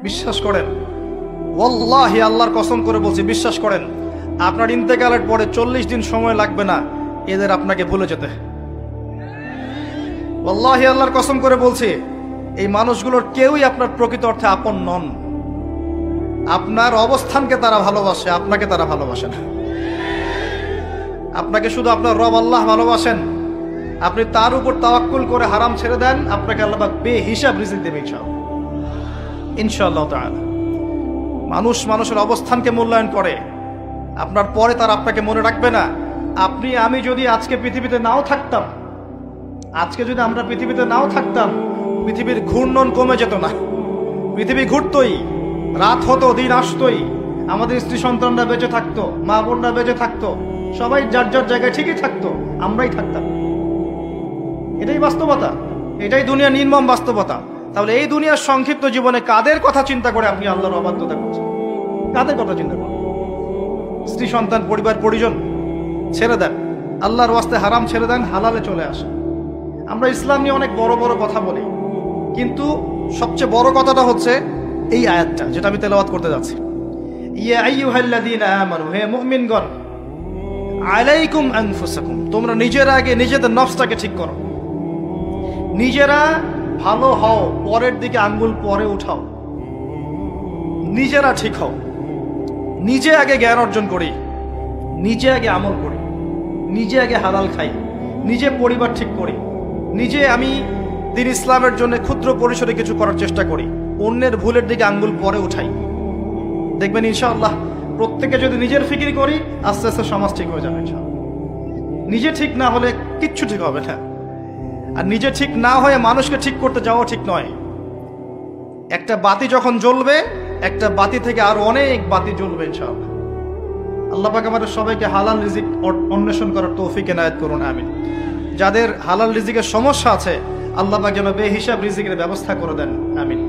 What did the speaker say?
বিশ্বাস করেন, ওয়াল্লাহি আল্লাহর কসম করে বলছি, বিশ্বাস করেন, আপনার ইন্তেকালের পরে 40 দিন সময় লাগবে না এদের আপনাকে ভুলে যেতে। ওয়াল্লাহি আল্লাহর কসম করে বলছি, এই মানুষগুলোর কেউই আপনার প্রকৃত অর্থে আপন নন। আপনার অবস্থানকে তারা ভালোবাসে, আপনাকে তারা ভালোবাসে না। আপনাকে শুধু আপনার রব আল্লাহ ভালোবাসেন। আপনি তার উপর তাওয়াক্কুল করে হারাম ছেড়ে দেন, আপনাকে আল্লাহ পাক বেহিসাব রিজিক দেবে ইনশাআল্লাহ তাআলা। মানুষ মানুষের অবস্থানকে মূল্যায়ন করে, আপনার পরে তার আপনাকে মনে রাখবে না। আপনি আমি যদি আজকে পৃথিবীতে নাও থাকতাম, আজকে যদি আমরা পৃথিবীতে নাও থাকতাম, পৃথিবীর ঘূর্ণন কমে যেত না। পৃথিবী ঘুরতই, রাত হতো, দিন আসতোই, আমাদের স্ত্রী সন্তানরা বেঁচে থাকতো, মা বোনরা বেঁচে থাকতো, সবাই যার যার জায়গায় ঠিকই থাকতো, আমরাই থাকতাম। এটাই বাস্তবতা, এটাই দুনিয়ার নির্মম বাস্তবতা। তাহলে এই দুনিয়ার সংক্ষিপ্ত জীবনে কাদের কথা চিন্তা করে আপনি আল্লাহর অবাধ্যতা করছেন? কাদের কথা চিন্তা করেন? স্ত্রী সন্তান পরিবার পরিজন ছেড়ে দেন, আল্লাহর ওয়াস্তে হারাম ছেড়ে দেন, হালালে চলে আসেন। আমরা ইসলাম নিয়ে অনেক বড় বড় কথা বলি, কিন্তু সবচেয়ে বড় কথাটা হচ্ছে এই আয়াতটা যেটা আমি তেলাওয়াত করতে যাচ্ছি। ইয়া আইয়ুহাল্লাযীনা আমানু, হে মুমিনগণ, আলাইকুম আনফুসাকুম, তোমরা নিজেরা আগে নিজেদের নফসটাকে ঠিক করো। নিজেরা ভালো হও, পরের দিকে আঙ্গুল পরে উঠাও। নিজেরা ঠিক হও, নিজে আগে জ্ঞান অর্জন করি, নিজে আগে আমল করি, নিজে আগে হালাল খাই, নিজে পরিবার ঠিক করি, নিজে আমি দ্বীন ইসলামের জন্য ক্ষুদ্র পরিসরে কিছু করার চেষ্টা করি, অন্যের ভুলের দিকে আঙ্গুল পরে উঠাই। দেখবেন ইনশাআল্লাহ প্রত্যেকে যদি নিজের ফিকির করি, আস্তে আস্তে সমাজ ঠিক হয়ে যাবে ইনশাআল্লাহ। নিজে ঠিক না হলে কিচ্ছু ঠিক হবে না। আর নিজে ঠিক না হয়ে মানুষকে ঠিক করতে যাওয়া ঠিক নয়। একটা বাতি যখন জ্বলবে, একটা বাতি থেকে আরো অনেক বাতি জ্বলবে ইনশাআল্লাহ। আল্লাহ পাক আমাদের সবাইকে হালাল রিজিক অন্বেষণ করার তৌফিক এনায়েত করুন, আমিন। যাদের হালাল রিজিকের সমস্যা আছে, আল্লাহ পাক যেন বেহিসাব রিজিকের ব্যবস্থা করে দেন, আমিন।